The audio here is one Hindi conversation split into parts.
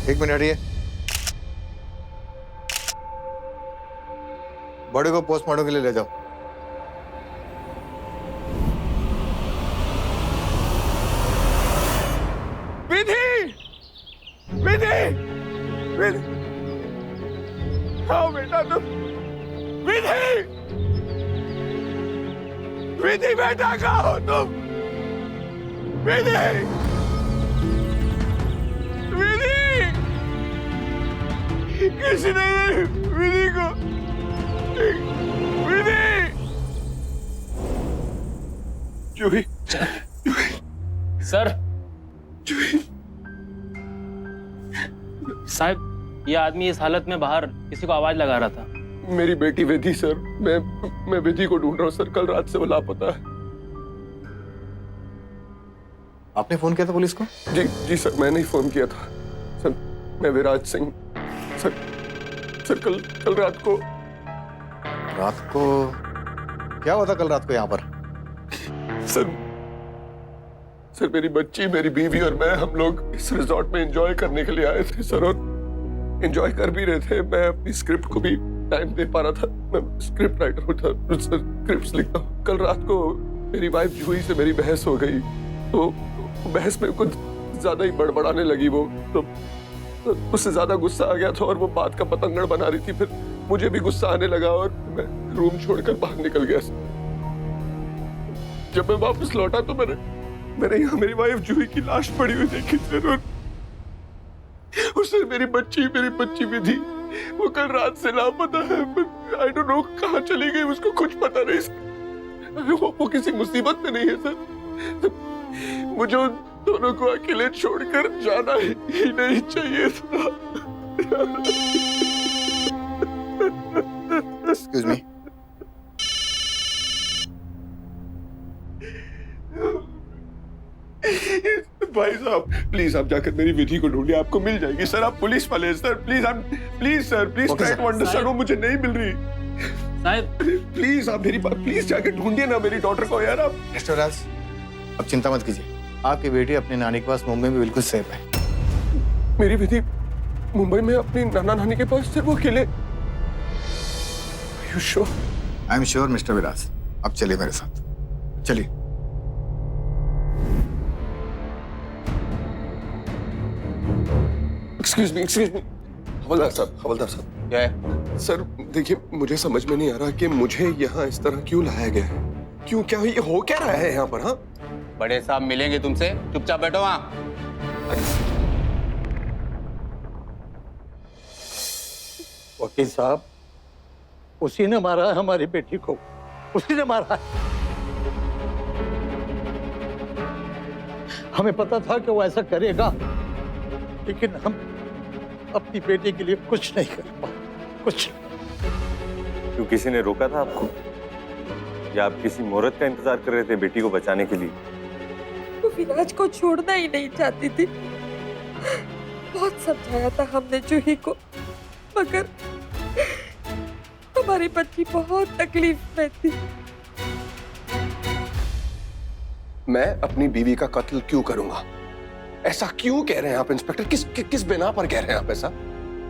एक मिनट ये बॉडी को पोस्टमार्टम के लिए ले जाओ। विधि, विधि, विधि, हाँ बेटा तुम, विधि, विधि बेटा कहाँ हो तुम? विधि, विधि, किसी ने विधि को, विधि, जूही, सर साहब, ये आदमी इस हालत में बाहर किसी को आवाज लगा रहा था। मेरी बेटी विधि सर, मैं विधि को ढूंढ रहा हूँ सर, कल रात से वो लापता है। आपने फोन किया था पुलिस को? जी जी सर, मैंने ही फोन किया था सर। मैं विराज सिंह सर कल रात को क्या हुआ था कल रात को यहाँ पर? सर मेरी बच्ची, मेरी बीवी और मैं, हम लोग इस रिजॉर्ट में एंजॉय करने के लिए आए थे सर, और एंजॉय कर भी रहे थे। मैं अपनी स्क्रिप्ट को भी टाइम दे पा रहा था, मैं स्क्रिप्ट राइटर हूँ सर, स्क्रिप्ट्स लिखता हूँ। कल रात को मेरी वाइफ जूही से मेरी बहस हो गई, तो बहस में कुछ ज्यादा ही बड़बड़ाने लगी वो, तो उससे ज्यादा गुस्सा आ गया था और वो बात का पतंगड़ बना रही थी। फिर मुझे भी गुस्सा आने लगा और मैं रूम छोड़कर बाहर निकल गया। जब मैं वापस लौटा तो मैंने यहाँ मेरी वाइफ जूही की लाश पड़ी हुई देखी सर, और उससे मेरी बच्ची विधि, वो कल रात से लापता है। आई डोंट नो कहाँ चली गई, उसको कुछ पता नहीं सर। वो किसी मुसीबत में नहीं है सर। मुझे उन दोनों को अकेले छोड़कर जाना ही नहीं चाहिए था। Excuse me. भाई साहब प्लीज आप जाकर मेरी विधि को ढूंढिए, आपको मिल जाएगी सर। आप पुलिस वाले sir, please try to understand, वो मुझे नहीं मिल रही साहब। प्लीज आप मेरी बात, प्लीज जाकर ढूंढिए ना मेरी डॉटर को यार आप। मिस्टर राज, अब चिंता मत कीजिए, आपकी बेटी अपने नानी के पास मुंबई में बिल्कुल सेफ है। मेरी विधि मुंबई में अपनी नाना नानी के पास सिर्फ वो अकेले? Are you sure? I am sure mister Viraj. अब चलिए मेरे साथ, चलिए। एक्सक्यूज मी हवलदार साहब। क्या है? सर देखिए, मुझे समझ में नहीं आ रहा कि मुझे यहाँ इस तरह क्यों लाया गया है। क्यों, क्या ये हो क्या रहा है यहाँ पर? हाँ बड़े साहब मिलेंगे तुमसे, चुपचाप बैठो वहां। वकील साहब, उसी ने मारा है हमारी बेटी को, उसी ने मारा है। हमें पता था कि वो ऐसा करेगा, लेकिन हम अपनी बेटी के लिए कुछ नहीं कर पाए, कुछ। क्यों, किसी ने रोका था आपको, या आप किसी मुहूर्त का इंतजार कर रहे थे बेटी को बचाने के लिए? वो विराज को छोड़ना ही नहीं चाहती थी। बहुत समझाया था हमने जूही को, मगर हमारी बच्ची बहुत तकलीफ में थी। मैं अपनी बीवी का कत्ल क्यों करूंगा? ऐसा क्यों कह रहे हैं आप इंस्पेक्टर? किस बिना पर कह रहे हैं आप ऐसा?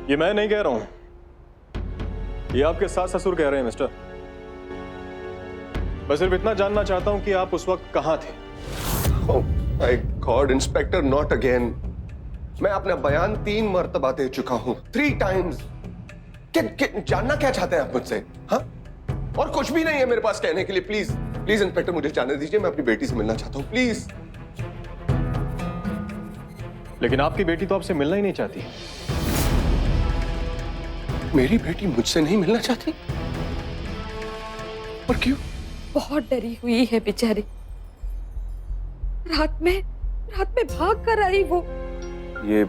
ये मैं नहीं कह रहा हूं, ये आपके सास ससुर कह रहे हैं मिस्टर। मैं सिर्फ इतना जानना चाहता हूं कि आप उस वक्त कहां थे। Oh my God, inspector, not again. मैं अपना बयान 3 मर्तबा दे चुका हूं, 3 टाइम्स। जानना क्या चाहते हैं आप मुझसे? हाँ, और कुछ भी नहीं है मेरे पास कहने के लिए। प्लीज इंस्पेक्टर मुझे जाने दीजिए, मैं अपनी बेटी से मिलना चाहता हूं, प्लीज। लेकिन आपकी बेटी तो आपसे मिलना ही नहीं चाहती। मेरी बेटी मुझसे नहीं मिलना चाहती? और क्यों? बहुत डरी हुई है बेचारी। रात में भाग कर आई वो। ये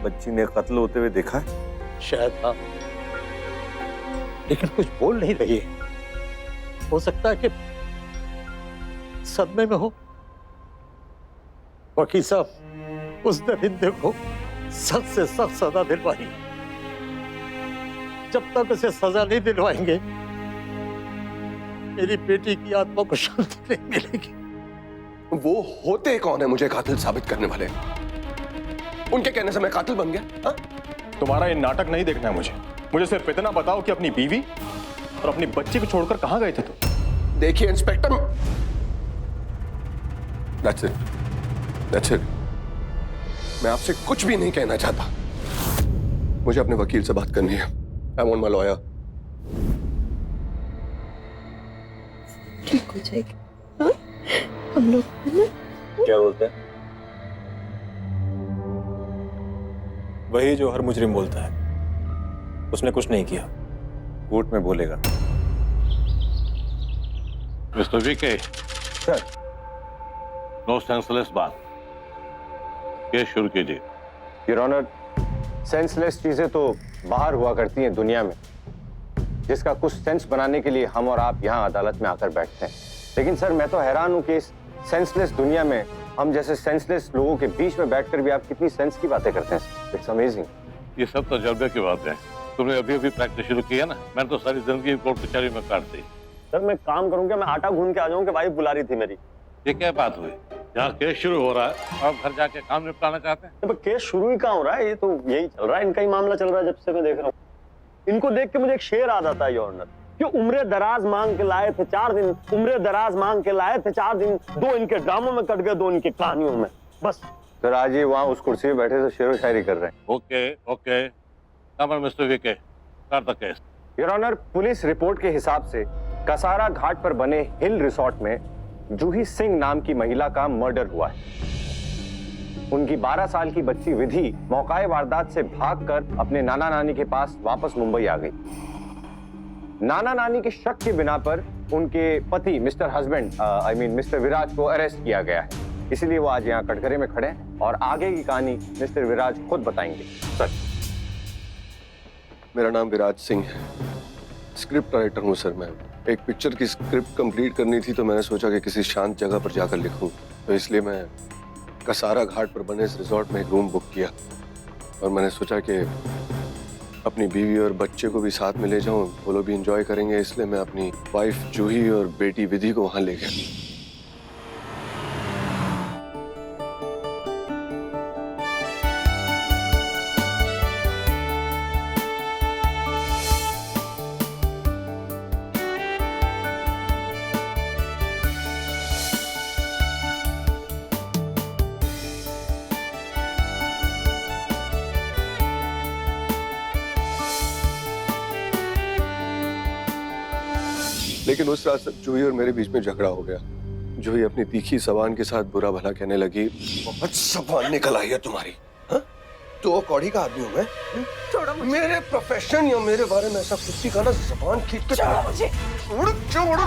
बच्ची ने कत्ल होते हुए देखा है? शायद हाँ, लेकिन कुछ बोल नहीं रही है। हो सकता है कि सदमे में हो। वकील साहब, उस दरिंदे को सख्त से सख्त सजा दिलवाई। जब तक उसे सजा नहीं दिलवाएंगे, मेरी बेटी की आत्मा को शांति नहीं मिलेगी। वो होते कौन है मुझे कातिल साबित करने वाले? उनके कहने से मैं कातिल बन गया? हाँ? तुम्हारा ये नाटक नहीं देखना है मुझे सिर्फ इतना बताओ कि अपनी बीवी और अपनी बच्ची को छोड़कर कहां गए थे तुम? देखिए इंस्पेक्टर, That's it. मैं आपसे कुछ भी नहीं कहना चाहता। मुझे अपने वकील से बात करनी है। I want my lawyer. ठीक हो जाएगी, हाँ? हम लोग है ना? क्या बोलते हैं? वही जो हर मुजरिम बोलता है, उसने कुछ नहीं किया। कोर्ट में बोलेगा। Mister VK, sir, no senseless बात, केस शुरू कीजिए। योर ऑनर, सेंसलेस चीजें तो बाहर हुआ करती हैं दुनिया में, जिसका कुछ सेंस बनाने के लिए हम और आप यहाँ अदालत में आकर बैठते हैं। लेकिन सर, मैं तो हैरान हूँ कि इस सेंसलेस दुनिया में हम जैसे सेंसलेस लोगों के बीच में बैठकर भी आप कितनी सेंस की बातें करते हैं। It's amazing. ये सब तजुर्बे की बात है। तुमने अभी अभी प्रैक्टिस शुरू की है ना, मैंने तो सारी जिंदगी कोर्ट कचहरी में काट दी। सर, मैं काम करूंगा, मैं आटा गूंद के आ जाऊँ कि वाइफ बुला रही थी मेरी। ये क्या बात हुई? यहाँ केस शुरू हो रहा है, आप घर जाके काम निपटाना चाहते हैं? केस शुरू ही कहाँ हो रहा है, ये तो यही चल रहा है, इनका ही मामला चल रहा है जब से मैं देख रहा हूँ। इनको देख के मुझे एक शेर याद आता है योर ऑनर, कि उम्रे दराज मांग के लाए थे 4 दिन, उम्रे दराज मांग के लाए थे 4 दिन, 2 इनके ड्रामों में कट गए, 2 इनकी कहानियों में। बस सर, आज ये वहाँ उस कुर्सी में बैठे से शेरो शायरी कर रहे हैं। Okay, come on mister VK, start the case. Your honour, police report के हिसाब से कसारा घाट पर बने हिल रिसोर्ट में जूही सिंह नाम की महिला का मर्डर हुआ है। उनकी 12 साल की बच्ची विधि मौकाए वारदात से भागकर अपने नाना नानी के पास वापस मुंबई आ गई। नाना नानी के शक के बिना पर उनके पति मिस्टर विराज को अरेस्ट किया गया है। इसलिए वो आज यहाँ कटघरे में खड़े हैं और आगे की कहानी मिस्टर विराज खुद बताएंगे। सर, मेरा नाम विराज सिंह है, स्क्रिप्ट राइटर हूँ सर। मैं एक पिक्चर की स्क्रिप्ट कंप्लीट करनी थी, तो मैंने सोचा कि किसी शांत जगह पर जाकर लिखूं, तो इसलिए मैं कसारा घाट पर बने इस रिजॉर्ट में एक रूम बुक किया और मैंने सोचा कि अपनी बीवी और बच्चे को भी साथ में ले जाऊं, वो लोग भी एंजॉय करेंगे, इसलिए मैं अपनी वाइफ जूही और बेटी विधि को वहां ले गया। लेकिन उस रात जूही और मेरे बीच में झगड़ा हो गया। जूही अपनी तीखी जबान के साथ बुरा भला कहने लगी। बहुत जबान निकल आई है तुम्हारी, हाँ? तो कौड़ी का आदमी हूँ मैं? छोड़ो मुझे। मेरे प्रोफेशन या मेरे बारे में ऐसा कुछ भी कहना, जबान खींच के छोड़ो मुझे। छोड़ो।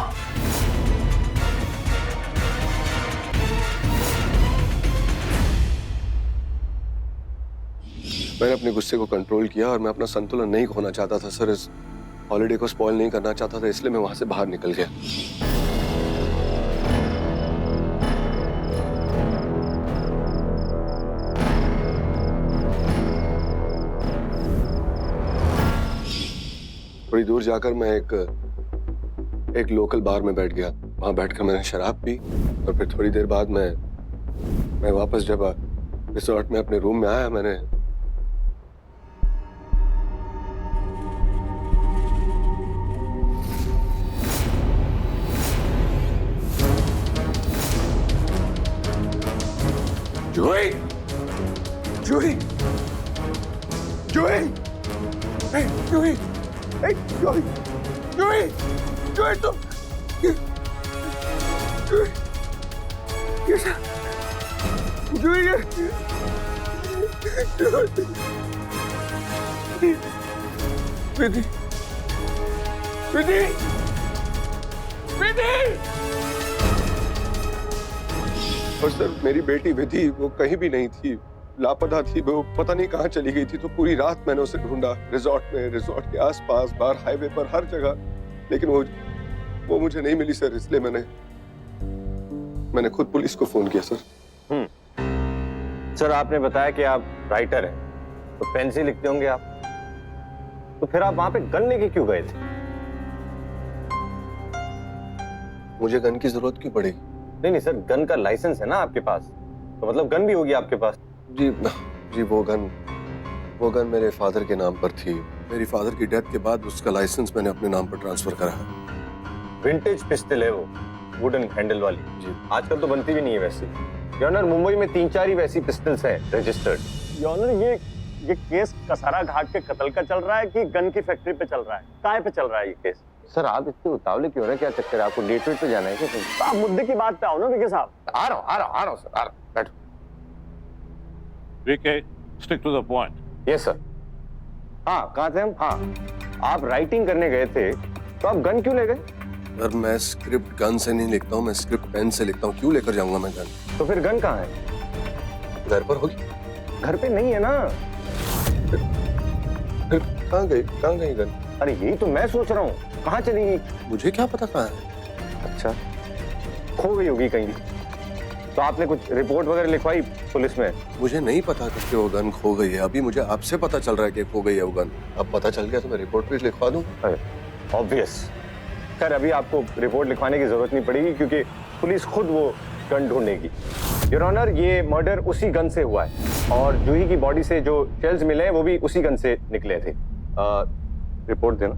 मैंने अपने गुस्से को कंट्रोल किया और मैं अपना संतुलन नहीं खोना चाहता था सर। इस हॉलिडे को स्पॉइल नहीं करना चाहता था, इसलिए मैं वहां से बाहर निकल गया। थोड़ी दूर जाकर मैं एक लोकल बार में बैठ गया। वहां बैठकर मैंने शराब पी और फिर थोड़ी देर बाद मैं वापस जब रिसोर्ट में अपने रूम में आया, मैंने जूही, जूही, जूही, hey, जूही, hey, जूही, जूही, जूही, तुम, जूही, कैसा, जूही, विधि, विधि, विधि। और सर, मेरी बेटी विधि वो कहीं भी नहीं थी, लापता थी। वो पता नहीं कहाँ चली गई थी। तो पूरी रात मैंने उसे ढूंढा, रिजॉर्ट में, रिजॉर्ट के आसपास, बाहर, हाईवे पर, हर जगह, लेकिन वो मुझे नहीं मिली सर। इसलिए मैंने खुद पुलिस को फोन किया सर। सर, आपने बताया कि आप राइटर हैं, तो पेन से लिखते होंगे आप, तो फिर आप वहां पे गन लेके क्यों गए थे? मुझे गन की जरूरत क्यों पड़ेगी? नहीं सर, गन का लाइसेंस है ना आपके पास, तो मतलब गन भी होगी आपके पास। जी, जी वो गन मेरे फादर के नाम पर थी। मेरी फादर की डेथ के बाद उसका लाइसेंस मैंने अपने नाम पर ट्रांसफर करा है। विंटेज पिस्टल है वो, वुडन हैंडल वाली। जी। आजकल तो बनती भी नहीं है वैसी। योर ऑनर, मुंबई में 3-4 ही वैसी पिस्टल्स हैं रजिस्टर्ड। योर ऑनर, ये केस कसारा घाट के कत्ल का चल रहा है कि गन की फैक्ट्री पे चल रहा है? काय पे चल रहा है ये केस? सर आप इतने उतावले क्यों हैं? क्या चक्कर है? आपको डेट वेट पे जाना है क्या? आप मुद्दे की बात पे आओ ना विके साहब। आ रहा हूँ सर, बैठो। विके, stick to the point. Yes sir. हाँ, कहाँ थे हम? हाँ, आप राइटिंग करने गए थे तो आप गन क्यों ले गए? सर मैं स्क्रिप्ट गन से नहीं लिखता हूँ, मैं स्क्रिप्ट पेन से लिखता हूँ। क्यों लेकर जाऊंगा मैं गन? तो फिर गन कहाँ है? घर पर होगी। घर पे नहीं है ना। फिर कहाँ गई गन? अरे यही तो मैं सोच रहा हूँ, कहाँ चली गई? मुझे क्या पता कहाँ है। अच्छा, खो गई होगी कहीं। तो आपने कुछ रिपोर्ट वगैरह लिखवाई पुलिस में? मुझे नहीं पता कि वो गन खो गई है। अभी मुझे आपसे पता चल रहा है कि खो गई है वो गन। अब पता चल गया तो मैं रिपोर्ट भी लिखवा दूं। ऑब्वियस। खैर अभी आपको रिपोर्ट लिखवाने की जरूरत नहीं पड़ेगी क्योंकि पुलिस खुद वो गन ढूंढेगी। योर ऑनर, ये मर्डर उसी गन से हुआ है और जूही की बॉडी से जो शेल्स मिले हैं वो भी उसी गन से निकले थे। रिपोर्ट देना।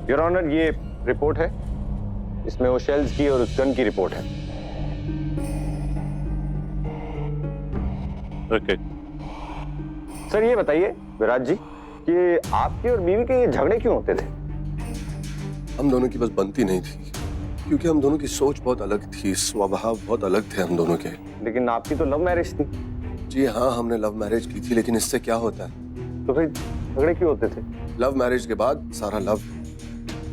योर ऑनर, ये रिपोर्ट है, इसमें वो शेल्स की और उस गन की रिपोर्ट है। ओके। सर ये बताइए विराज जी कि आपके और बीवी के ये झगड़े क्यों होते थे? हम दोनों की बस बनती नहीं थी क्योंकि हम दोनों की सोच बहुत अलग थी, स्वभाव बहुत अलग थे हम दोनों के। लेकिन आपकी तो लव मैरिज थी। जी हाँ, हमने लव मैरिज की थी, लेकिन इससे क्या होता है? तो फिर झगड़े क्यों होते थे? लव मैरिज के बाद सारा लव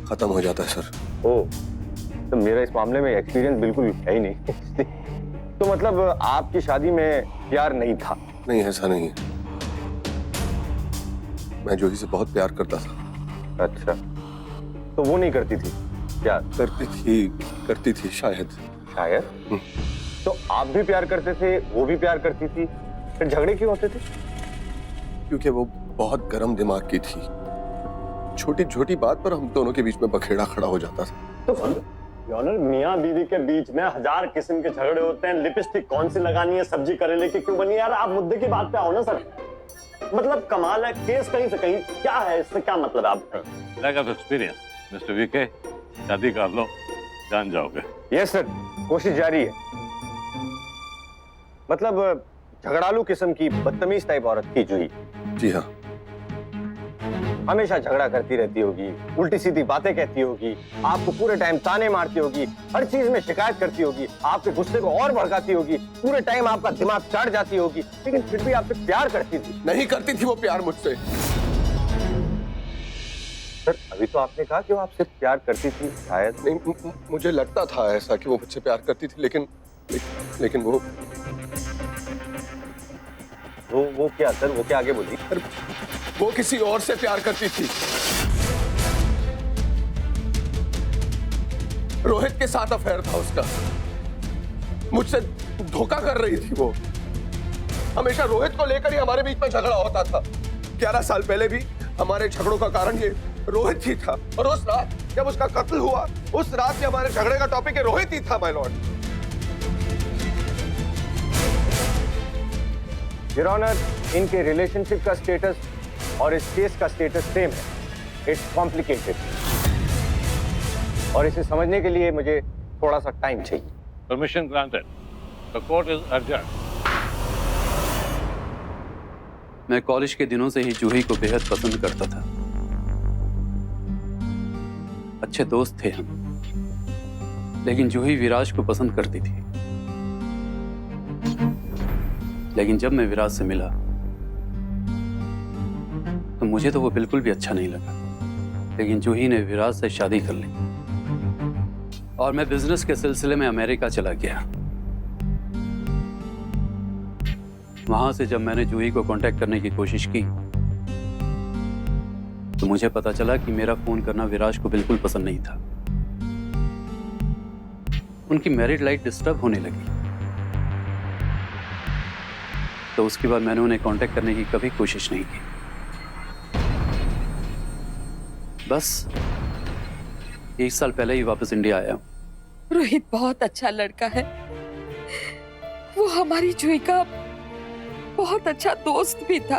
खत्म हो जाता है सर। ओह, तो मेरा इस मामले में एक्सपीरियंस बिल्कुल है ही नहीं। तो मतलब आपकी शादी में प्यार नहीं था? नहीं, ऐसा नहीं है। मैं जूही से बहुत प्यार करता था। अच्छा, तो वो नहीं करती थी क्या? करती थी शायद। शायद? तो आप भी प्यार करते थे, वो भी प्यार करती थी, फिर झगड़े क्यों होते थे? क्योंकि वो बहुत गर्म दिमाग की थी। छोटी छोटी बात पर हम दोनों के बीच में बखेड़ा खड़ा हो जाता था। तो ऑनर, मियां बीवी के बीच में 1000 किस्म के झगड़े होते हैं। लिपस्टिक कौन सी लगानी है, सब्जी करेले की क्यों बनी? यार आप मुद्दे की बात पे आओ ना सर। मतलब कमाल है, केस कहीं से कहीं, क्या है इससे, क्या मतलब है आपका? लैक ऑफ एक्सपीरियंस मिस्टर विके, शादी कर लो, जान जाओगे। यस सर, कोशिश जारी है। मतलब झगड़ालू किस्म की बदतमीज टाइप औरत थी जूही। जी हाँ। हमेशा झगड़ा करती रहती होगी, उल्टी सीधी बातें कहती होगी, आपको पूरे टाइम ताने मारती होगी, हर चीज में शिकायत करती होगी, आपके गुस्से को और भड़काती होगी, पूरे टाइम आपका दिमाग चढ़ जाती होगी, लेकिन फिर भी आपसे प्यार करती थी। नहीं करती थी वो प्यार मुझसे। सर अभी तो आपने कहा कि वो आपसे प्यार करती थी। शायद नहीं, मुझे लगता था ऐसा कि वो मुझसे प्यार करती थी, लेकिन वो क्या सर, वो क्या? आगे बोली। वो किसी और से प्यार करती थी। रोहित के साथ अफेयर था उसका। मुझसे धोखा कर रही थी वो। हमेशा रोहित को लेकर ही हमारे बीच में झगड़ा होता था। 11 साल पहले भी हमारे झगड़ों का कारण ये रोहित ही था, और उस रात जब उसका कत्ल हुआ, उस रात से हमारे झगड़े का टॉपिक ये रोहित ही था माय लॉर्ड। योर ऑनर, इनके रिलेशनशिप का स्टेटस और इस केस का स्टेटस सेम है। इट्स कॉम्प्लिकेटेड और इसे समझने के लिए मुझे थोड़ा सा टाइम चाहिए। Permission granted. The court is urgent. मैं कॉलेज के दिनों से ही जूही को बेहद पसंद करता था। अच्छे दोस्त थे हम, लेकिन जूही विराज को पसंद करती थी। लेकिन जब मैं विराज से मिला तो मुझे तो वो बिल्कुल भी अच्छा नहीं लगा। लेकिन जूही ने विराज से शादी कर ली और मैं बिजनेस के सिलसिले में अमेरिका चला गया। वहां से जब मैंने जूही को कांटेक्ट करने की कोशिश की तो मुझे पता चला कि मेरा फोन करना विराज को बिल्कुल पसंद नहीं था। उनकी मैरिड लाइफ डिस्टर्ब होने लगी, तो उसके बाद मैंने उन्हें कांटेक्ट करने की कभी कोशिश नहीं की। बस 1 साल पहले ही वापस इंडिया आया। रोहित बहुत अच्छा लड़का है। वो हमारी जूही का बहुत अच्छा दोस्त भी था।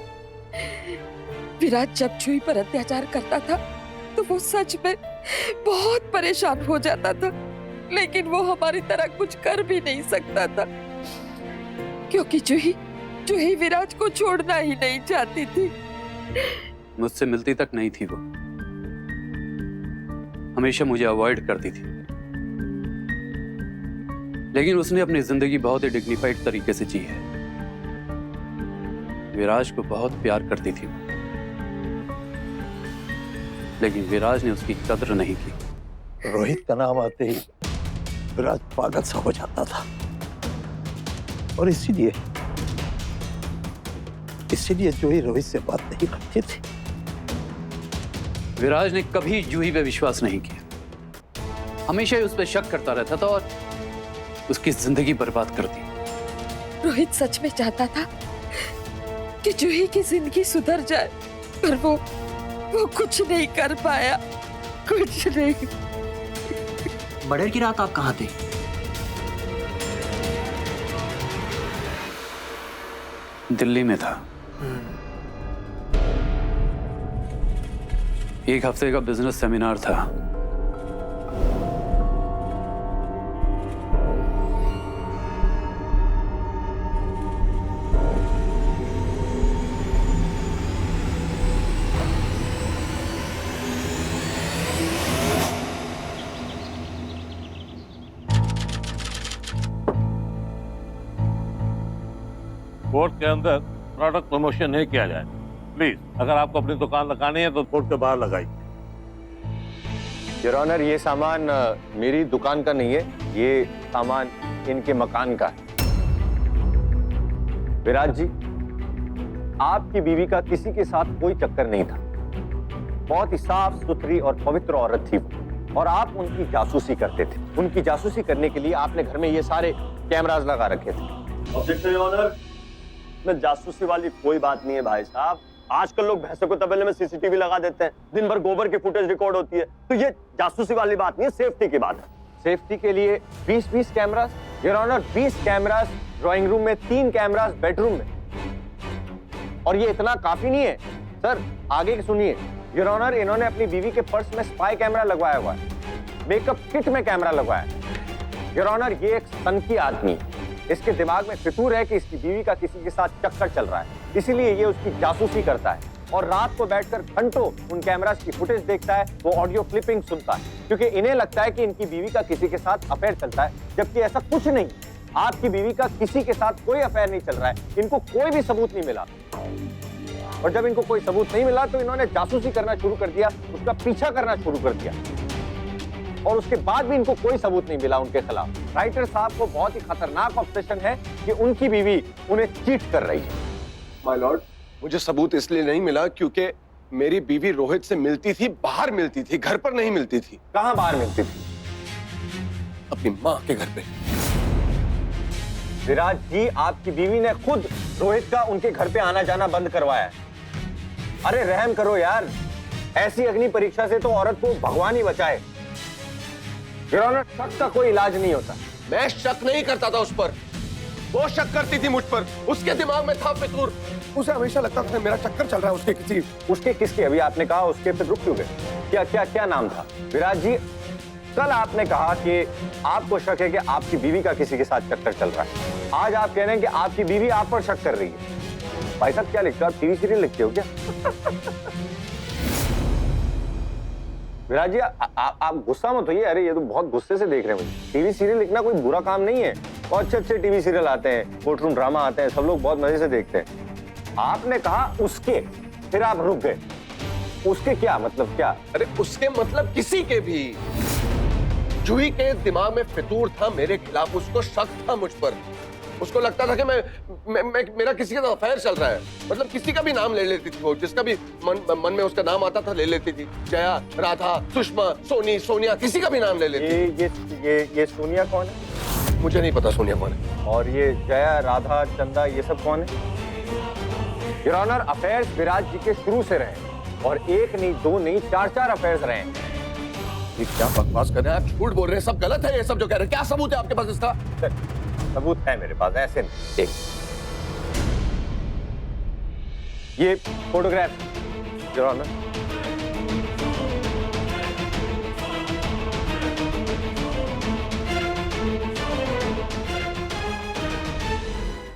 विराज जब जूही पर अत्याचार करता था तो वो सच में बहुत परेशान हो जाता था, लेकिन वो हमारी तरह कुछ कर भी नहीं सकता था क्योंकि जूही विराज को छोड़ना ही नहीं चाहती थी। मुझसे मिलती तक नहीं थी वो, हमेशा मुझे अवॉइड करती थी, लेकिन उसने अपनी जिंदगी बहुत ही डिग्निफाइड तरीके से जी है। विराज को बहुत प्यार करती थी, लेकिन विराज ने उसकी कद्र नहीं की। रोहित का नाम आते ही विराज पागल सा हो जाता था और इसीलिए जूही रोहित से बात नहीं करती थी। विराज ने कभी जूही पे विश्वास नहीं किया, हमेशा ही उस पर शक करता रहता था और उसकी जिंदगी बर्बाद कर दी। रोहित सच में चाहता था कि जूही की जिंदगी सुधर जाए, पर वो कुछ नहीं कर पाया, कुछ नहीं। मर्डर की रात आप कहाँ थे? दिल्ली में था। एक हफ्ते का बिजनेस सेमिनार था। कोर्ट के अंदर प्रोडक्ट प्रमोशन नहीं किया जाए प्लीज। अगर आपको अपनी दुकान लगानी है तो कोर्ट के बाहर लगाई। योर ऑनर, ये सामान मेरी दुकान का नहीं है, ये सामान इनके मकान का है। विराज जी, आपकी बीवी का किसी के साथ कोई चक्कर नहीं था। बहुत ही साफ सुथरी और पवित्र औरत थी वो, और आप उनकी जासूसी करते थे। उनकी जासूसी करने के लिए आपने घर में ये सारे कैमरास लगा रखे थे। ऑब्जेक्शन योर ऑनर, में जासूसी वाली कोई बात नहीं है भाई साहब। आजकल लोग भैंसों को तबेले में सीसीटीवी लगा देते हैं, दिन भर गोबर की फुटेज रिकॉर्ड होती है, तो ये जासूसी वाली बात नहीं है, सेफ्टी की बात है। सेफ्टी के लिए 20 cameras your honour, 20 cameras drawing room में, 3 कैमरास बेडरूम में। और ये इतना काफी नहीं है सर, आगे की सुनिए। योर ऑनर, इन्होंने अपनी बीवी के पर्स में स्पाई कैमरा लगवाया हुआ है, मेकअप किट में कैमरा लगवाया है। योर ऑनर, ये एक सनकी आदमी है, इसके दिमाग में फितूर है कि इसकी बीवी का किसी के साथ चक्कर चल रहा है, इसीलिए ये उसकी जासूसी करता है और रात को बैठकर घंटों उन कैमरास की फुटेज देखता है, वो ऑडियो क्लिपिंग सुनता है, क्योंकि इन्हें लगता है कि इनकी बीवी का किसी के साथ अफेयर चलता है, जबकि ऐसा कुछ नहीं। आपकी बीवी का किसी के साथ कोई अफेयर नहीं चल रहा है, इनको कोई भी सबूत नहीं मिला। और जब इनको कोई सबूत नहीं मिला तो इन्होंने जासूसी करना शुरू कर दिया, उसका पीछा करना शुरू कर दिया, और उसके बाद भी इनको कोई सबूत नहीं मिला उनके खिलाफ। राइटर साहब को बहुत ही खतरनाक ऑब्सेशन है कि उनकी बीवी उन्हें चीट कर रही है। माय लॉर्ड, मुझे सबूत इसलिए नहीं मिला क्योंकि मेरी बीवी रोहित से मिलती थी, बाहर मिलती थी, घर पर नहीं मिलती थी। कहां बाहर मिलती थी? अपनी माँ के घर पे। विराज जी, आपकी बीवी ने खुद रोहित का उनके घर पे आना जाना बंद करवाया है। अरे रहम करो यार, ऐसी अग्नि परीक्षा से तो औरत को भगवान ही बचाए। योर ऑनर, शक का कोई इलाज नहीं होता। मैं शक नहीं करता था उस पर, वो शक करती थी मुझ पर। उसके दिमाग में था फितूर, उसे हमेशा लगता था मेरा चक्कर चल रहा है उसके किसके। अभी आपने कहा उसके, फिर रुक क्यों गए? क्या क्या क्या नाम था? विराज जी, कल आपने कहा कि आपको शक है कि आपकी बीवी का किसी के साथ चक्कर चल रहा है, आज आप कह रहे हैं कि आपकी बीवी आप पर शक कर रही है। भाई साहब, क्या लिखते हो आप? टीवी सीरियल लिखते हो क्या? विराज जी, आप गुस्सा मत होइए। अरे ये तो बहुत गुस्से से देख रहे हैं मुझे। टीवी सीरियल लिखना कोई बुरा काम नहीं है, और अच्छे अच्छे टीवी सीरियल आते हैं, कोर्ट रूम ड्रामा आते हैं, सब लोग बहुत मजे से देखते हैं। आपने कहा उसके, फिर आप रुक गए। उसके क्या मतलब? क्या? अरे उसके मतलब किसी के भी। जूही के दिमाग में फितूर था मेरे खिलाफ, उसको शक था मुझ पर। उसको लगता था कि मेरा किसी के साथ अफेयर चल रहा है। मतलब किसी का भी नाम ले लेती थी वो, जिसका भी मन में उसका नाम आता था ले लेती थी। जया, राधा, सुषमा, सोनी, सोनिया, किसी का भी नाम ले लेती। ये सोनिया कौन है? मुझे नहीं पता सोनिया कौन है। और ये जया, राधा, चंदा, ये सब कौन है? योर ऑनर, अफेयर्स विराज जी के शुरू से रहे, और एक नहीं, दो नहीं, 4 अफेयर्स रहे। ये क्या बकवास कर रहे हैं आप? झूठ बोल रहे हैं, सब गलत है ये सब जो कह रहे हैं। क्या सबूत है आपके पास इसका? सबूत है मेरे पास, ऐसे नहीं। देख, ये फोटोग्राफ योर ऑनर।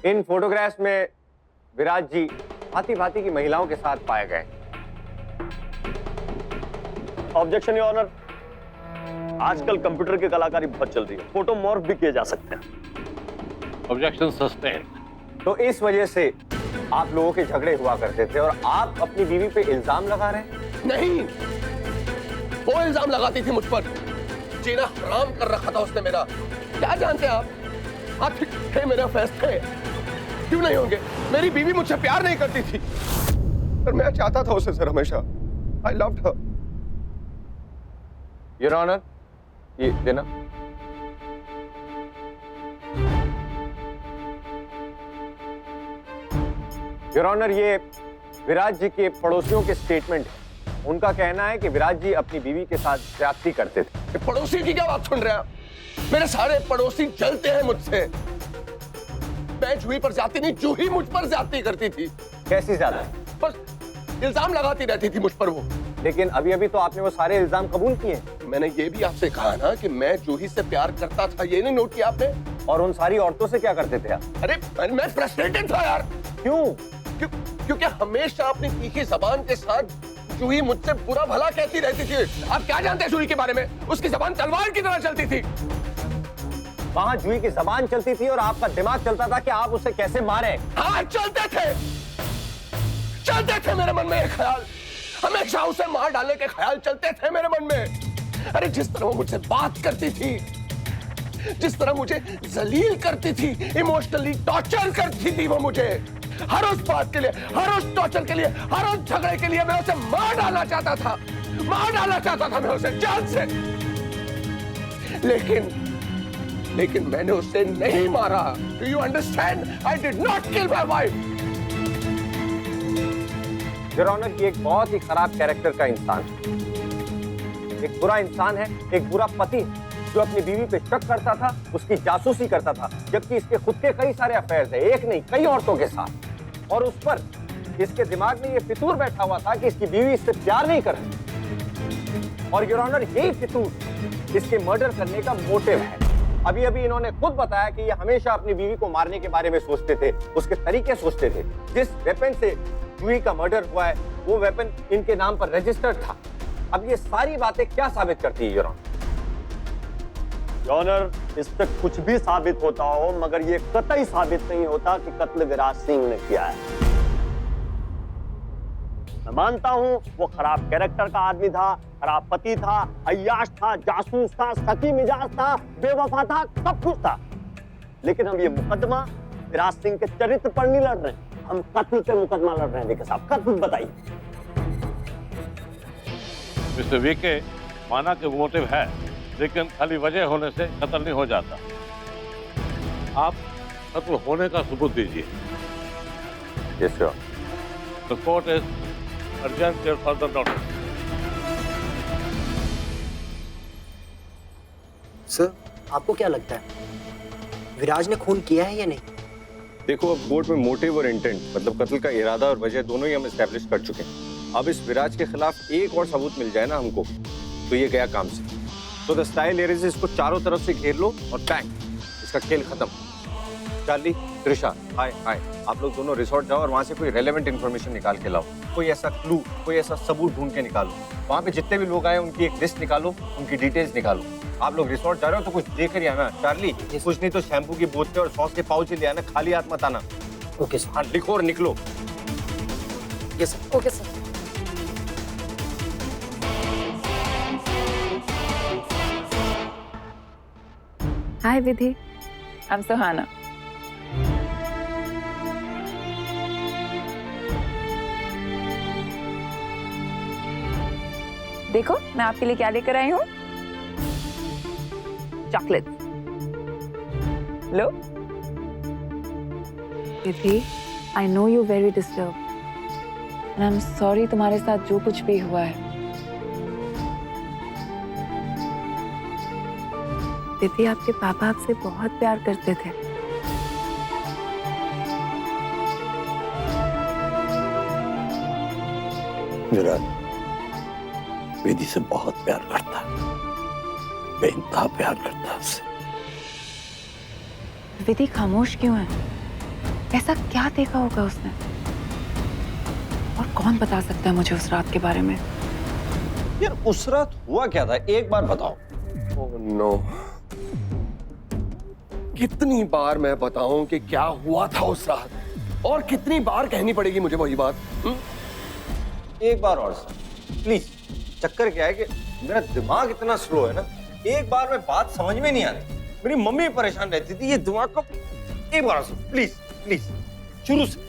इन फोटोग्राफ्स में विराट जी भांति भांति की महिलाओं के साथ पाए गए। ऑब्जेक्शन योर ऑनर, आजकल कंप्यूटर की कलाकारी बहुत चल रही है, फोटो मॉर्फ भी किए जा सकते हैं। Objection sustain. तो इस वजह से आप लोगों के झगड़े हुआ करते थे और आप अपनी बीवी पे इल्जाम लगा रहे हैं? नहीं, वो इल्जाम लगाती थी मुझ पर। जीना हराम कर रखा था उसने मेरा। क्या जानते आप थे मेरे अफेयर्स थे, क्यों नहीं होंगे? मेरी बीवी मुझसे प्यार नहीं करती थी, पर मैं चाहता था उसे सर हमेशा। I loved her. Your honour, ये देना। योर ऑनर, ये विराट जी के पड़ोसियों के स्टेटमेंट है। उनका कहना है कि विराट जी अपनी बीवी के साथ ज्यादती करते थे। पड़ोसी की क्या बात सुन रहे हैं आप? मेरे सारे पड़ोसी जलते हैं मुझसे। मैं जूही पर ज्यादती नहीं, जूही मुझ पर ज्यादती करती थी। कैसी ज्यादा? बस इल्जाम लगाती रहती थी मुझ पर वो। लेकिन अभी अभी तो आपने वो सारे इल्जाम कबूल किए। मैंने ये भी आपसे कहा ना कि मैं जूही से प्यार करता था, ये नहीं नोट किया आपने? और उन सारी औरतों से क्या करते थे आप? अरे मैं फ्रस्ट्रेटेड था यार। क्यों? क्योंकि हमेशा अपनी तीखी जबान के साथ जूही मुझसे बुरा भला कहती रहती थी। आप क्या जानते हैं जूही के बारे में? उसकी जबान तलवार की तरह चलती थी। वहां जूही की जबान चलती थी और आपका दिमाग चलता था कि आप उसे कैसे मारे। हाँ, चलते थे मेरे मन में ये ख्याल। हमेशा उसे मार डालने के ख्याल चलते थे मेरे मन में। अरे जिस तरह वो मुझसे बात करती थी, जिस तरह मुझे जलील करती थी, इमोशनली टॉर्चर करती थी वो मुझे, हर उस बात के लिए, हर उस टॉर्चर के लिए, हर उस झगड़े के लिए मैं उसे मार डालना चाहता था। मैं उसे जान से। लेकिन मैंने उसे नहीं मारा। Do you understand? I did not kill my wife. Your honour, ये एक बहुत ही खराब कैरेक्टर का इंसान है। एक बुरा इंसान है, एक बुरा पति जो अपनी बीवी पे शक करता था, उसकी जासूसी करता था, जबकि इसके खुद के कई सारे अफेयर्स हैं, एक नहीं कई औरतों के साथ। और उस पर इसके दिमाग में ये फितूर बैठा हुआ था कि इसकी बीवी इससे प्यार नहीं कर रही। और योर ऑनर, यही फितूर इसके मर्डर करने का मोटिव है। अभी अभी इन्होंने खुद बताया कि ये हमेशा अपनी बीवी को मारने के बारे में सोचते थे, उसके तरीके सोचते थे। जिस वेपन से जूही का मर्डर हुआ है वो वेपन इनके नाम पर रजिस्टर्ड था। अब ये सारी बातें क्या साबित करती है योर ऑनर? इस पे कुछ भी साबित होता हो, मगर ये कतई साबित नहीं होता कि कत्ल विराट सिंह ने किया है। मैं मानता हूं वो खराब कैरेक्टर का आदमी था, खराब पति था, अय्याश था, जासूस था, सती मिजाज था, बेवफा था, सब कुछ था। लेकिन हम ये मुकदमा विराट सिंह के चरित्र पर नहीं लड़ रहे, हम कत्ल पे मुकदमा लड़ रहे हैं। देखिए साहब, कत्ल बताइए। मिस्टर वीके, माना कि मोटिव है, लेकिन खाली वजह होने से कत्ल नहीं हो जाता। आप कत्ल होने का सबूत दीजिए। Yes sir. The court is urgent your further notice. Sir, आपको क्या लगता है विराज ने खून किया है या नहीं? देखो, अब कोर्ट में मोटिव और इंटेंट मतलब कत्ल का इरादा और वजह दोनों ही हम एस्टैब्लिश कर चुके हैं। अब इस विराज के खिलाफ एक और सबूत मिल जाए ना हमको, तो ये गया काम से। तो द स्टाइल एरिज इसको चारों तरफ से घेर लो और टैंक, इसका खेल खत्म। चार्ली, त्रिशा, हाय हाय, आप लोग दोनों रिसोर्ट जाओ और वहाँ से कोई रेलेवेंट इन्फॉर्मेशन निकाल के लाओ। कोई ऐसा क्लू, कोई ऐसा सबूत ढूंढ के निकालो। वहाँ पे जितने भी लोग आए उनकी एक लिस्ट निकालो, उनकी डिटेल्स निकालो। आप लोग रिसोर्ट जा रहे हो तो कुछ देख रही आना। चार्ली, कुछ नहीं तो शैम्पू की बोतलें और सॉस के पाउच ले आना, खाली हाथ मत आना। Okay sir. हाँ, लिखो और निकलो। Yes sir. Okay sir. Hi Vidhi, I'm Sohana. देखो मैं आपके लिए क्या लेकर आई हूँ, chocolate low. Vidhi, I know you're very disturbed and I'm sorry तुम्हारे साथ जो कुछ भी हुआ है। विधि, आपके पापा आपसे बहुत प्यार करते थे विराट विधि से बहुत प्यार करता है, बेइंतहा प्यार करता है उससे। विधि खामोश क्यों है? ऐसा क्या देखा होगा उसने? और कौन बता सकता है मुझे उस रात के बारे में? यार उस रात हुआ क्या था, एक बार बताओ। ओह नो, कितनी बार मैं बताऊं कि क्या हुआ था उस रात, और कितनी बार कहनी पड़ेगी मुझे वही बात? एक बार और सर प्लीज। चक्कर क्या है कि मेरा दिमाग इतना स्लो है ना, एक बार में बात समझ में नहीं आती। मेरी मम्मी परेशान रहती थी ये दिमाग को। एक बार सर प्लीज प्लीज, शुरू से।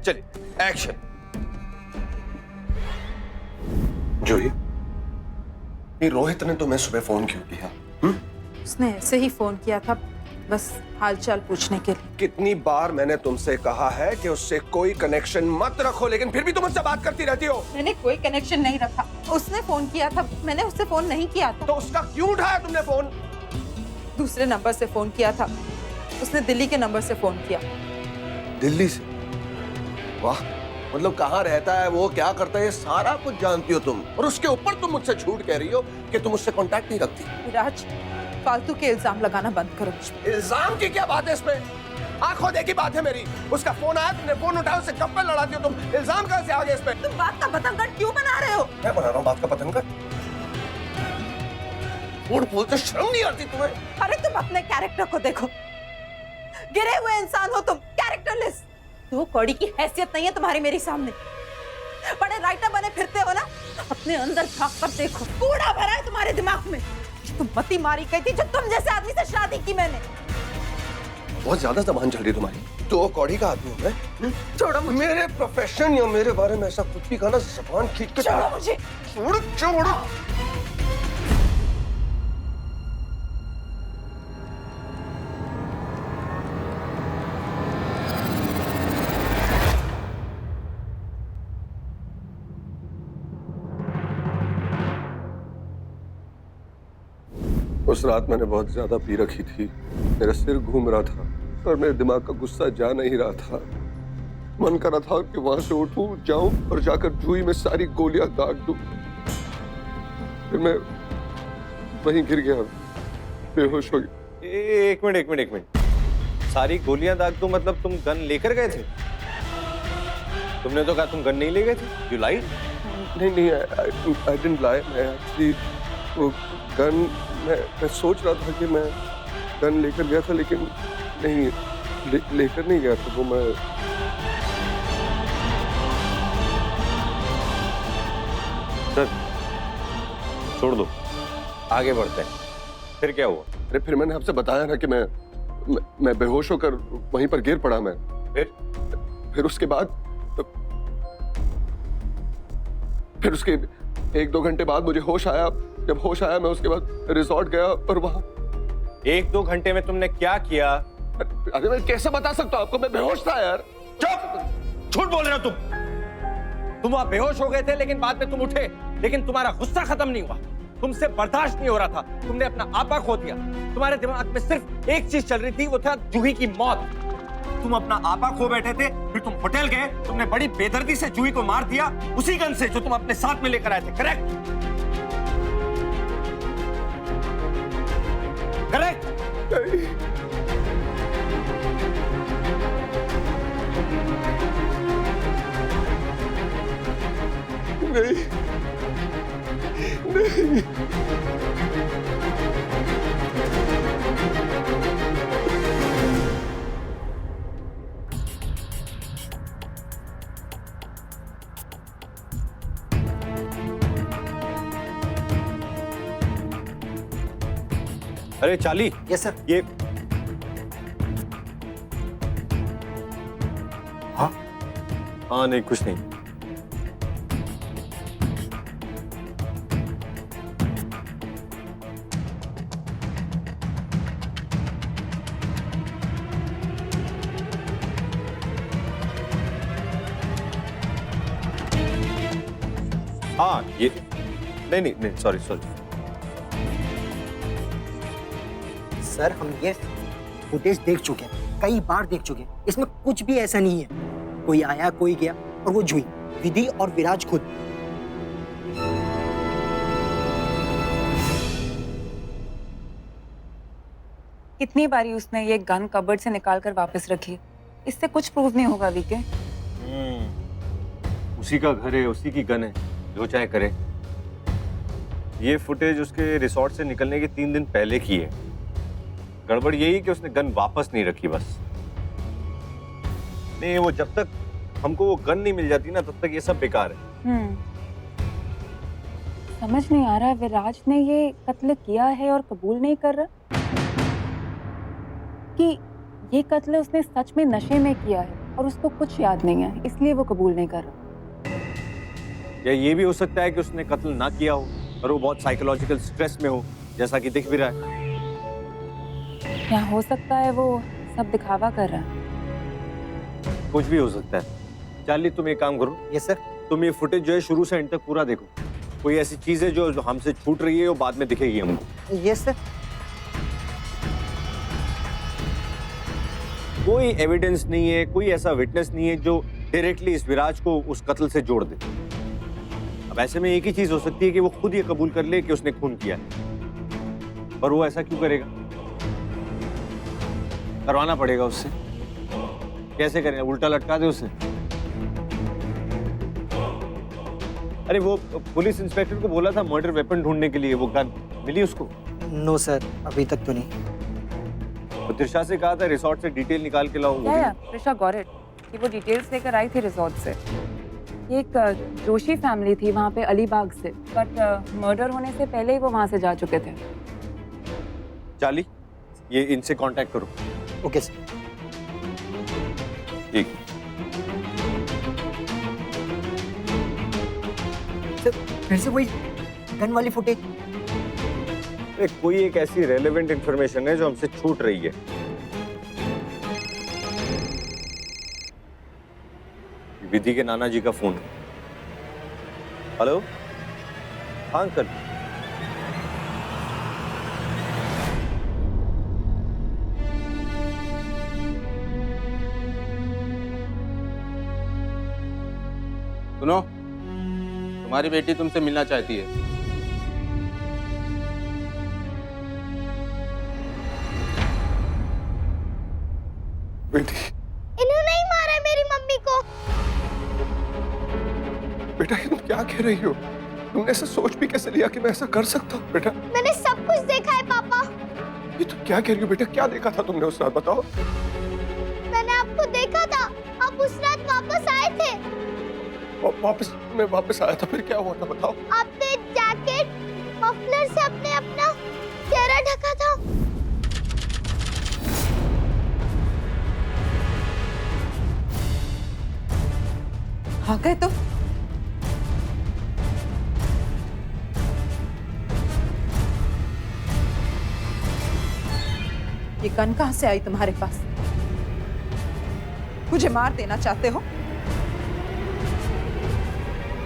चलिए एक्शन। जूही, ये रोहित ने तुम्हें सुबह फोन क्यों किया? उसने ऐसे ही फोन किया था, बस हालचाल पूछने के लिए। कितनी बार मैंने तुमसे कहा है कि उससे कोई कनेक्शन मत रखो, लेकिन फिर भी तुम उससे बात करती रहती हो। मैंने कोई कनेक्शन नहीं रखा, उसने फोन किया था, मैंने उससे फोन नहीं किया था। तो उसका क्यों उठाया तुमने फोन? दूसरे नंबर से फोन किया था, उसने दिल्ली के नंबर से फोन किया। दिल्ली से? वाह, मतलब कहाँ रहता है वो, क्या करता है, ये सारा कुछ जानती हो तुम, और उसके ऊपर तुम मुझसे झूठ कह रही हो कि तुम उससे कांटेक्ट नहीं रखती। विराज, फालतू के इल्जाम लगाना बंद करो। इल्जाम की क्या बात है इसमें? आंखों देखी बात है मेरी। उसका फोन आया, तुमने फोन उठाया, उससे गप्पे लड़ाती हो तुम। इल्जाम कहाँ से आ गए इसमें? तुम बात का पतंगड़ क्यों बना रहे हो? मैं बना रहा हूँ बात का पतंगड़? झूठ बोलते शर्म नहीं आती तुम्हें? अरे तुम अपने कैरेक्टर को देखो, गिरे हुए इंसान हो तुम, कैरेक्टरलेस। दो कौड़ी की हैसियत नहीं है तुम्हारी मेरे सामने। बड़े राइटर बने फिरते हो ना, अपने अंदर झांक कर देखो, कूड़ा भरा है तुम्हारे दिमाग में। तुम मती मारी गई थी जो तुम जैसे आदमी से शादी की मैंने। बहुत ज्यादा जबान चल रही है तुम्हारी। दो कौड़ी का आदमी हूँ मैं? छोड़ो, मेरे प्रोफेशन या मेरे बारे में ऐसा कुछ भी कहा ना, जबान खींच के छोड़ो मुझे। छोड़ो। उस रात मैंने बहुत ज्यादा पी रखी थी, मेरा सिर घूम रहा था और मेरे दिमाग का गुस्सा जा नहीं रहा था। मन कर रहा था कि वहां से उठूं, जाऊं और जाकर जूही में सारी गोलियां दाग दूं। फिर मैं वहीं गिर गया, बेहोश हो गया। एक मिनट। सारी गोलियां दाग दूं मतलब तुम गन लेकर गए थे? तुमने तो कहा तुम गन नहीं ले गए थे। यू लाइड? नहीं, आई डिडंट लाई। मैं एक्चुअली वो गन, मैं सोच रहा था कि मैं गन लेकर गया था, लेकिन नहीं, लेकर नहीं गया था वो। मैं सर छोड़ दो, आगे बढ़ते हैं। फिर क्या हुआ? अरे फिर मैंने आपसे बताया ना कि मैं बेहोश होकर वहीं पर गिर पड़ा। मैं फिर उसके बाद, फिर उसके 1-2 घंटे बाद मुझे होश आया। जब होश आया मैं उसके बाद रिसोर्ट गया और वहां। 1-2 घंटे में तुमने क्या किया? अरे मैं कैसे बता सकता हूँ आपको, मैं बेहोश था यार। चुप! झूठ बोल रहे हो तुम वहां बेहोश हो गए थे, लेकिन बाद में तुम उठे, लेकिन तुम्हारा गुस्सा खत्म नहीं हुआ। तुमसे बर्दाश्त नहीं हो रहा था, तुमने अपना आपा खो दिया। तुम्हारे दिमाग में सिर्फ एक चीज चल रही थी, वो था जूही की मौत। तुम अपना आपा खो बैठे थे, फिर तुम होटल गए, तुमने बड़ी बेदर्दी से जूही को मार दिया, उसी गन से जो तुम अपने साथ में लेकर आए थे। करेक्ट? नहीं। अरे चाली। Yes sir. ये हाँ नहीं, कुछ नहीं। हाँ ये नहीं, सॉरी। सर हम ये फुटेज देख चुके हैं, कई बार देख चुके हैं। इसमें कुछ भी ऐसा नहीं है कोई आया कोई गया। और वो जूही, विधि और विराज खुद। कितनी बारी उसने ये गन कबर्ड से निकाल कर वापस रखी, इससे कुछ प्रूव नहीं होगा वीके। उसी का घर है, उसी की गन है, जो चाहे करे। ये फुटेज उसके रिसोर्ट से निकलने के 3 दिन पहले की है। गड़बड़ यही कि उसने गन वापस नहीं रखी बस। नहीं, वो जब तक हमको वो गन नहीं मिल जाती ना, तब तक ये सब बेकार है। समझ नहीं आ रहा विराज ने ये कत्ल किया है और कबूल नहीं कर रहा कि ये कत्ल उसने सच में नशे में किया है और उसको कुछ याद नहीं है, इसलिए वो कबूल नहीं कर रहा। या ये भी हो सकता है कि उसने कत्ल ना किया हो और वो बहुत साइकोलॉजिकल स्ट्रेस में हो, जैसा कि दिख भी रहा है। या हो सकता है वो सब दिखावा कर रहा है। कुछ भी हो सकता है। चार्ली, तुम एक काम करो। Yes sir. तुम ये फुटेज जो है शुरू से एंड तक पूरा देखो। कोई ऐसी चीज है जो हमसे छूट रही है, वो बाद में दिखेगी हमको। Yes sir. कोई एविडेंस नहीं है, कोई ऐसा विटनेस नहीं है जो डायरेक्टली इस विराज को उस कत्ल से जोड़ दे। अब ऐसे में एक ही चीज हो सकती है कि वो खुद ये कबूल कर ले कि उसने खून किया है, पर वो ऐसा क्यों करेगा? करवाना पड़ेगा उससे। कैसे करें? उल्टा लटका दे उसे। अरे वो पुलिस इंस्पेक्टर को बोला था मर्डर वेपन ढूंढने के लिए, वो गन मिली उसको? नो सर, अभी तक तो नहीं। तो त्रिशा से कहा था रिसोर्ट से डिटेल निकाल के लाओ। त्रिशा गॉट इट कि वो डिटेल्स लेकर आई थी रिसोर्ट से। एक जोशी फैमिली थी वहाँ पे अलीबाग से, बट मर्डर होने से पहले ही वो वहाँ से जा चुके थे। चार्ली, ये इनसे कांटेक्ट करो। Okay sir. ठीक। सर, फिर से वही गन वाली फुटेज। कोई एक ऐसी रेलेवेंट इंफॉर्मेशन है जो हमसे छूट रही है। विधि के नाना जी का फोन। हेलो, हाँ अंकल। सुनो, तुम्हारी बेटी तुमसे मिलना चाहती है। इन्होंने ही मारा है मेरी मम्मी को। बेटा, ये तुम क्या कह रही हो? तुमने ऐसा सोच भी कैसे लिया कि मैं ऐसा कर सकता हूँ? बेटा, मैंने सब कुछ देखा है पापा। ये तुम क्या कह रही हो बेटा? क्या देखा था तुमने उस रात, बताओ। मैंने आपको देखा था, आप उस रात वापस आए थे। मैं वापस आया था, फिर क्या हुआ था बताओ। आपने जैकेट मफलर से अपना चेहरा ढका था। आ गए तो ये गन कहां से आई तुम्हारे पास? मुझे मार देना चाहते हो?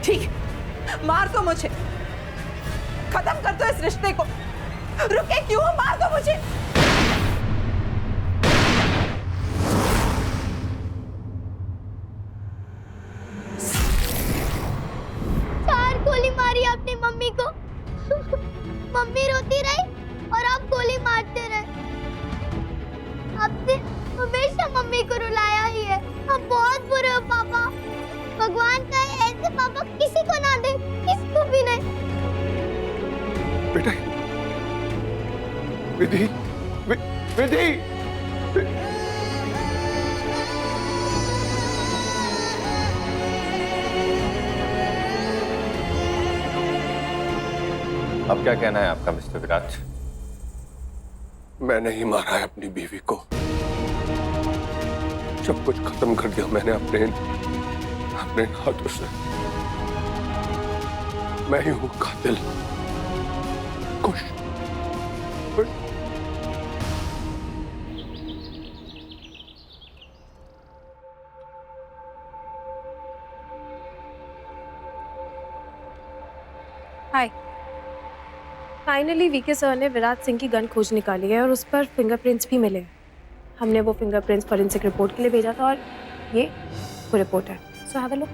ठीक है, मार दो मुझे, खत्म कर दो इस रिश्ते को। रुके क्यों? मार दो मुझे। 4 गोली मारी आपने मम्मी को। मम्मी रोती रही और आप गोली मारते रहे। आपने हमेशा मम्मी को रुलाया ही है। आप बहुत बुरे हो पापा। भगवान का ऐसे पापा किसी को ना दे, किसको भी नहीं। बेटा, विधि, विधि, अब क्या कहना है आपका मिस्टर विराज? मैंने ही मारा है अपनी बीवी को। सब कुछ खत्म कर दिया मैंने अपने हाथों से। मैं ही हूं कातिल। खुश। हाय। फाइनली वीके सर ने विराज सिंह की गन खोज निकाली है और उस पर फिंगरप्रिंट्स भी मिले। हमने वो फिंगरप्रिंट्स फॉरेंसिक रिपोर्ट के लिए भेजा था और ये वो रिपोर्ट है। So have a look.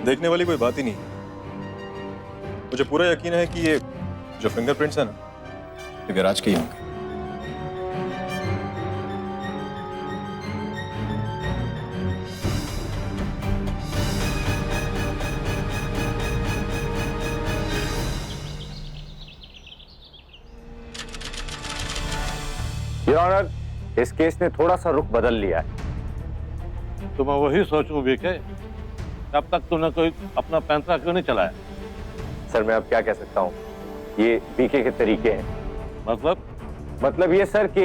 देखने वाली कोई बात ही नहीं। मुझे पूरा यकीन है कि ये जो फिंगरप्रिंट्स है ना, ये विराज के ही होंगे। योर ऑनर, इस केस ने थोड़ा सा रुख बदल लिया है। तो मैं वही सोचूं वीके, अब तक तूने कोई अपना पैंतरा क्यों नहीं चलाया? सर मैं अब क्या कह सकता हूँ, ये बीके के तरीके हैं। मतलब ये सर कि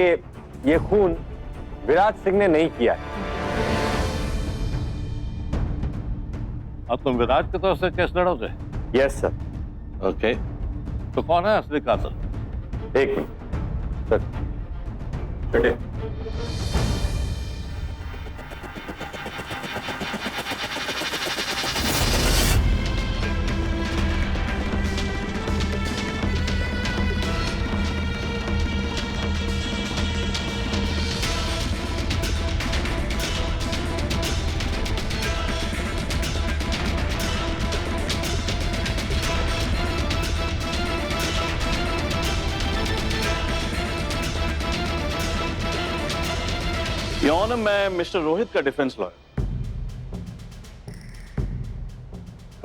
ये खून विराज सिंह ने नहीं किया है। अब तुम विराज की तरफ से केस लड़ोगे? Yes sir. ओके, तो कौन है असली कातिल? एक मिनट सर, बैठे। योर ऑनर, मैं मिस्टर रोहित का defence lawyer.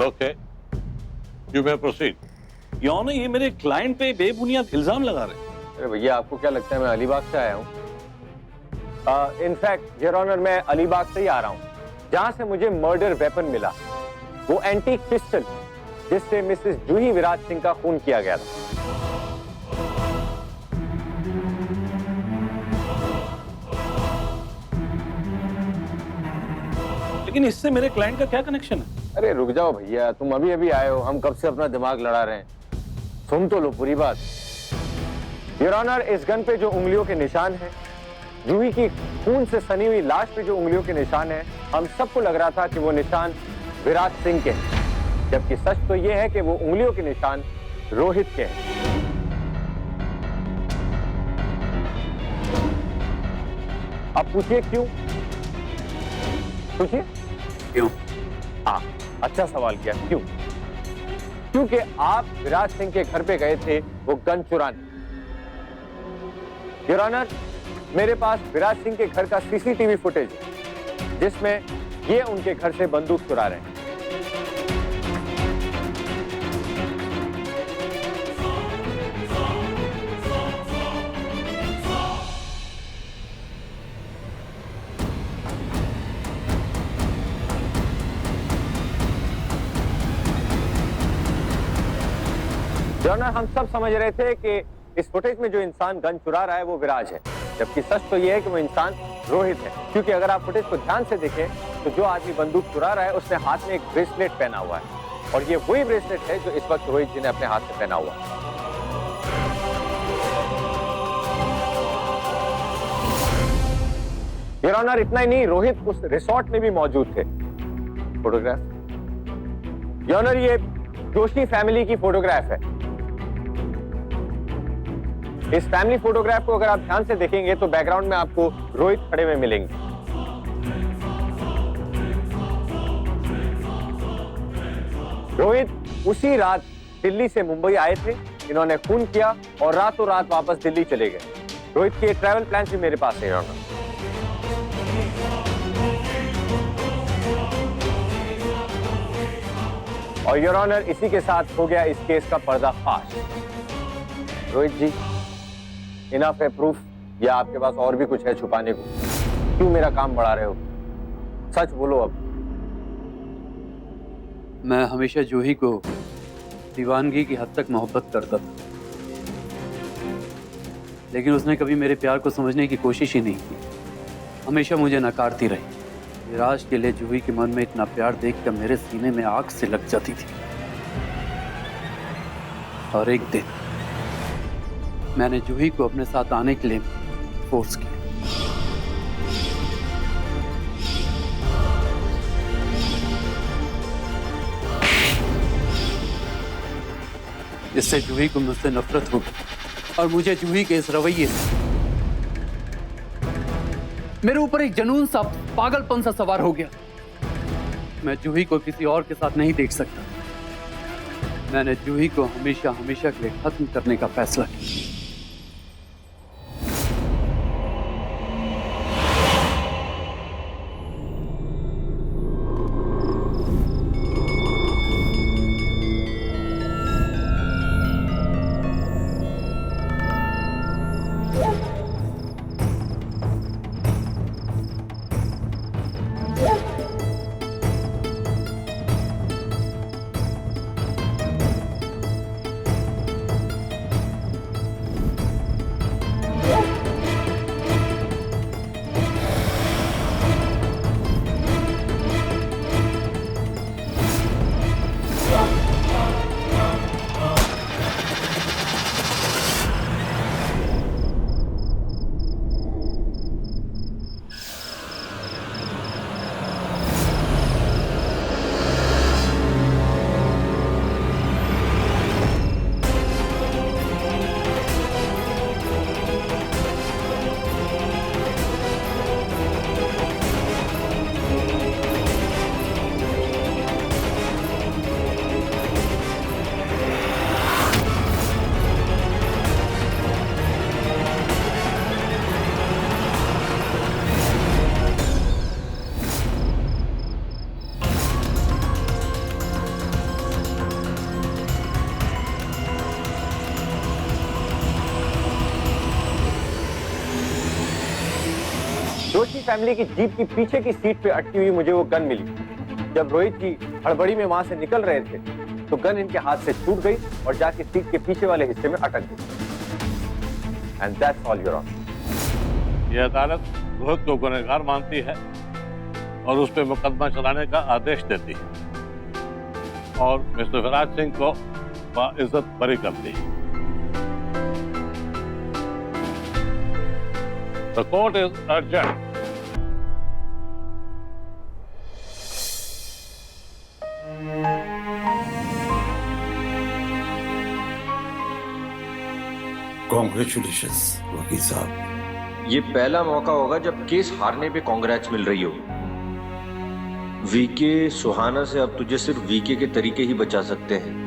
Okay, you may proceed. Your honour, ये मेरे क्लाइंट पे बेबुनियाद इल्जाम लगा रहे हैं। अरे भैया, आपको क्या लगता है मैं अलीबाग से आया हूँ? इनफैक्ट योर ऑनर, मैं अलीबाग से ही आ रहा हूँ, जहां से मुझे मर्डर वेपन मिला, वो एंटीक पिस्टल जिससे मिसेस जूही विराज सिंह का खून किया गया था। लेकिन इससे मेरे क्लाइंट का क्या कनेक्शन है? अरे रुक जाओ भैया, तुम अभी अभी आए हो, हम कब से अपना दिमाग लड़ा रहे हैं। सुन तो लो पूरी बात। योर ऑनर, इस गन पे जो उंगलियों के निशान हैं, जूही की खून से सनी हुई लाश पे जो उंगलियों के निशान हैं, हम सबको लग रहा था कि वो निशान विराज सिंह के हैं, जबकि सच तो ये है कि वो उंगलियों के निशान रोहित के हैं। अब पूछिए क्यों? पूछिए क्यों? हाँ, अच्छा सवाल किया, क्यों? क्योंकि आप विराज सिंह के घर पे गए थे वो गन चुराने। योर ऑनर, मेरे पास विराज सिंह के घर का सीसीटीवी फुटेज है, जिसमें ये उनके घर से बंदूक चुरा रहे हैं। जॉनर, हम सब समझ रहे थे कि इस फुटेज में जो इंसान गन चुरा रहा है वो विराज है, जबकि सच तो ये है कि वो इंसान रोहित है। क्योंकि अगर आप फुटेज को ध्यान से देखें तो जो आदमी बंदूक चुरा रहा है उसने हाथ में एक ब्रेसलेट पहना हुआ है, और ये वही ब्रेसलेट है जो इस वक्त रोहित जी ने अपने हाथ में पहना हुआ है। योर ऑनर, इतना ही नहीं, रोहित उस रिसोर्ट में भी मौजूद थे। फोटोग्राफ योर ऑनर, ये जोशी फैमिली की फोटोग्राफ है। इस फैमिली फोटोग्राफ को अगर आप ध्यान से देखेंगे तो बैकग्राउंड में आपको रोहित खड़े हुए मिलेंगे। रोहित उसी रात दिल्ली से मुंबई आए थे, इन्होंने खून किया और रातों रात वापस दिल्ली चले गए। रोहित के ट्रैवल प्लान भी मेरे पास है, इन्होंने। और योर ऑनर, इसी के साथ हो गया इस केस का पर्दाफाश। रोहित जी, इनफ है प्रूफ, या आपके पास और भी कुछ है छुपाने को? क्यों मेरा काम बढ़ा रहे हो? सच बोलो अब। मैं हमेशा जूही को दीवानगी की हद तक मोहब्बत करता था, लेकिन उसने कभी मेरे प्यार को समझने की कोशिश ही नहीं की। हमेशा मुझे नकारती रही। विराज के लिए जूही के मन में इतना प्यार देखकर मेरे सीने में आग से लग जाती थी। और एक दिन मैंने जूही को अपने साथ आने के लिए फोर्स किया। इससे जूही को मुझसे नफरत हो गई और मुझे जूही के इस रवैये से मेरे ऊपर एक जनून सा पागलपन सा सवार हो गया। मैं जूही को किसी और के साथ नहीं देख सकता। मैंने जूही को हमेशा हमेशा के लिए खत्म करने का फैसला किया। जोशी फैमिली की जीप की पीछे की सीट पे अटकी हुई मुझे वो गन मिली। जब रोहित जी हड़बड़ी में वहां से निकल रहे थे तो गन इनके हाथ से छूट गई और जाके सीट के पीछे वाले हिस्से में अटक गई। And that's all your honour. यह अदालत रोहित को गुनहगार मानती है और उस पर मुकदमा चलाने का आदेश देती है और मिस्टर विराज सिंह को बाइज्जत बरी करती है। The court is adjourned. Congratulations वकील साहब। ये पहला मौका होगा जब केस हारने पे कांग्रेट्स मिल रही हो। वीके सुहाना से अब तुझे सिर्फ वीके के तरीके ही बचा सकते हैं।